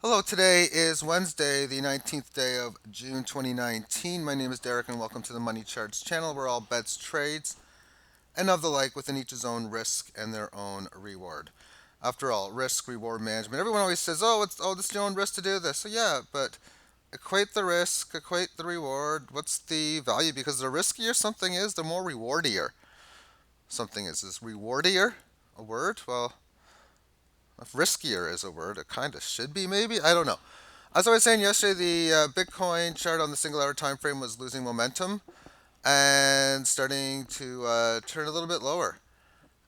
Hello, today is Wednesday, the 19th day of June 2019. My name is Derek, and welcome to the Money Charts channel where all bets, trades, and of the like within each his own risk and their own reward. After all, risk reward management. Everyone always says, this is your own risk to do this. So, yeah, but equate the risk, equate the reward. What's the value? Because the riskier something is, the more rewardier something is. Is rewardier a word? Well, if riskier is a word, it kind of should be, maybe. I don't know. As I was saying yesterday, the Bitcoin chart on the single hour time frame was losing momentum and starting to turn a little bit lower.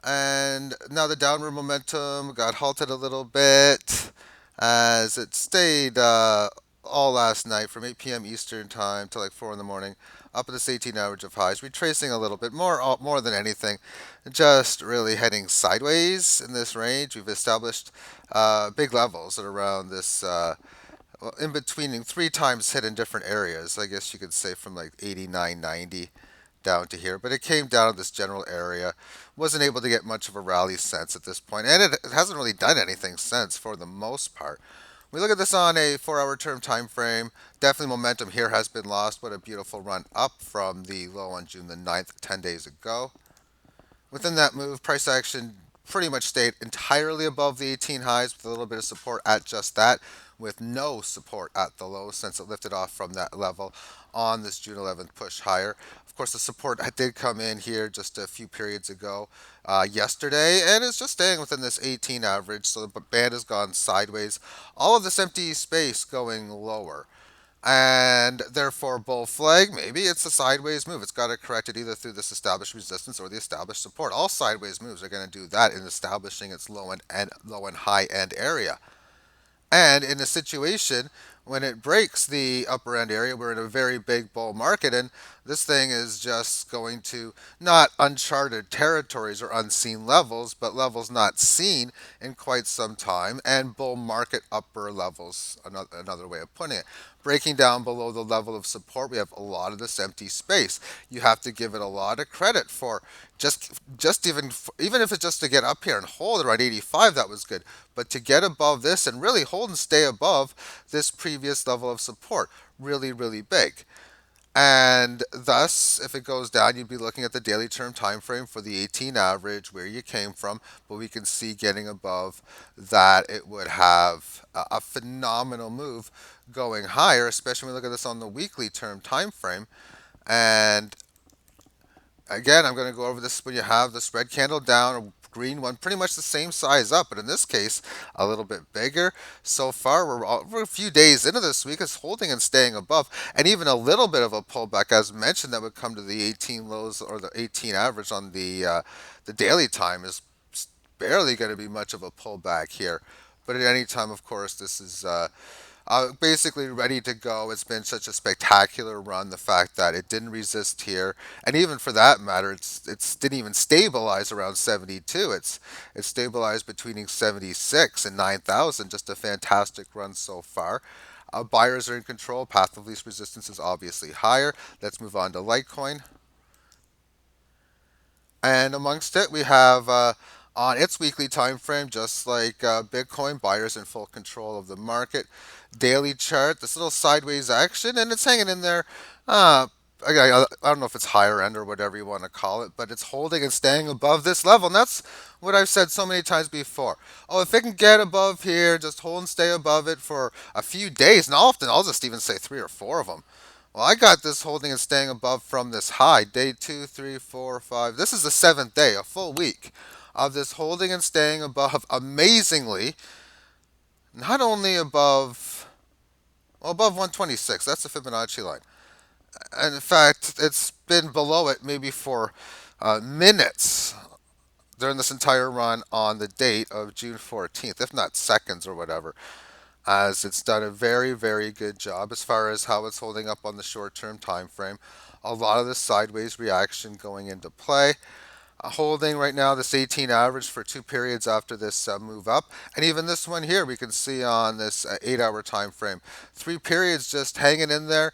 And now the downward momentum got halted a little bit as it stayed all last night from 8 p.m. Eastern time to like 4 in the morning, up at this 18 average of highs, retracing a little bit more than anything, just really heading sideways in this range. We've established big levels at around this. Well, in between three times hit in different areas. I guess you could say from like 89, 90 down to here, but it came down to this general area. Wasn't able to get much of a rally sense at this point, and it hasn't really done anything since for the most part. We look at this on a 4-hour term time frame. Definitely momentum here has been lost. What a beautiful run up from the low on June the 9th, 10 days ago. Within that move, price action pretty much stayed entirely above the 18 highs with a little bit of support at just that, with no support at the low since it lifted off from that level on this June 11th push higher. Of course, the support did come in here just a few periods ago yesterday, and it's just staying within this 18 average, so the band has gone sideways. All of this empty space going lower, and therefore bull flag. Maybe it's a sideways move. It's got to correct it either through this established resistance or the established support. All sideways moves are going to do that in establishing its low and high end area. And in a situation when it breaks the upper end area, we're in a very big bull market, and this thing is just going to not uncharted territories or unseen levels, but levels not seen in quite some time, and bull market upper levels, another way of putting it. Breaking down below the level of support, we have a lot of this empty space. You have to give it a lot of credit for just even if it's just to get up here and hold around 85, that was good. But to get above this and really hold and stay above this previous level of support, really, really big. And thus, if it goes down, you'd be looking at the daily term time frame for the 18 average where you came from. But we can see getting above that, it would have a phenomenal move going higher, especially when we look at this on the weekly term time frame. And again, I'm going to go over this when you have the spread candle down, a green one, pretty much the same size up, but in this case, a little bit bigger. So far, we're a few days into this week. It's holding and staying above, and even a little bit of a pullback, as mentioned, that would come to the 18 lows or the 18 average on the daily time is barely going to be much of a pullback here. But at any time, of course, this is basically ready to go. It's been such a spectacular run. The fact that it didn't resist here, and even for that matter, it's didn't even stabilize around 72. It's stabilized between 76 and 9,000. Just a fantastic run so far. Buyers are in control. Path of least resistance is obviously higher. Let's move on to Litecoin. And amongst it, we have on its weekly time frame, just like Bitcoin, buyers in full control of the market. Daily chart, this little sideways action, and it's hanging in there. I don't know if it's higher end or whatever you want to call it, but it's holding and staying above this level. And that's what I've said so many times before. Oh, if it can get above here, just hold and stay above it for a few days. And often I'll just even say three or four of them. Well, I got this holding and staying above from this high. Day two, three, four, five. This is the seventh day, a full week of this holding and staying above. Amazingly, not only above, well, above 126. That's the Fibonacci line. And in fact, it's been below it maybe for minutes during this entire run on the date of June 14th, if not seconds or whatever, as it's done a very, very good job as far as how it's holding up on the short-term time frame. A lot of the sideways reaction going into play. Holding right now this 18 average for two periods after this move up, and even this one here we can see on this 8-hour time frame. Three periods just hanging in there,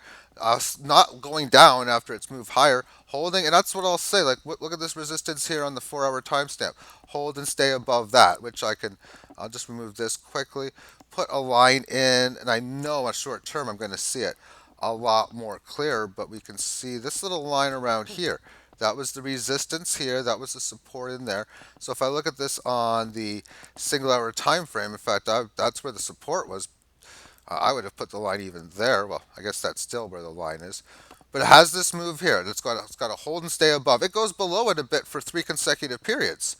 not going down after its move higher, holding, and that's what I'll say. Like, look at this resistance here on the 4 hour timestamp. Hold and stay above that, which I'll just remove this quickly, put a line in, and I know a short term I'm going to see it a lot more clear, but we can see this little line around here. That was the resistance here. That was the support in there. So if I look at this on the single hour time frame, in fact, that's where the support was. I would have put the line even there. Well, I guess that's still where the line is. But it has this move here. It's got to hold and stay above. It goes below it a bit for 3 consecutive periods.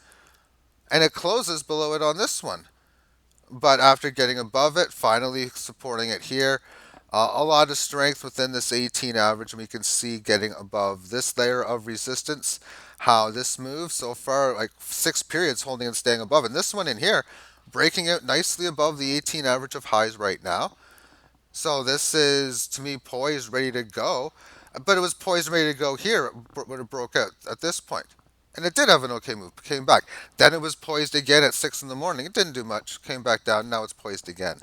And it closes below it on this one. But after getting above it, finally supporting it here, a lot of strength within this 18 average, and we can see getting above this layer of resistance, how this moves so far, like 6 periods holding and staying above. And this one in here, breaking out nicely above the 18 average of highs right now. So this is, to me, poised, ready to go. But it was poised, ready to go here when it broke out at this point. And it did have an okay move, came back. Then it was poised again at 6 in the morning. It didn't do much, came back down, now it's poised again.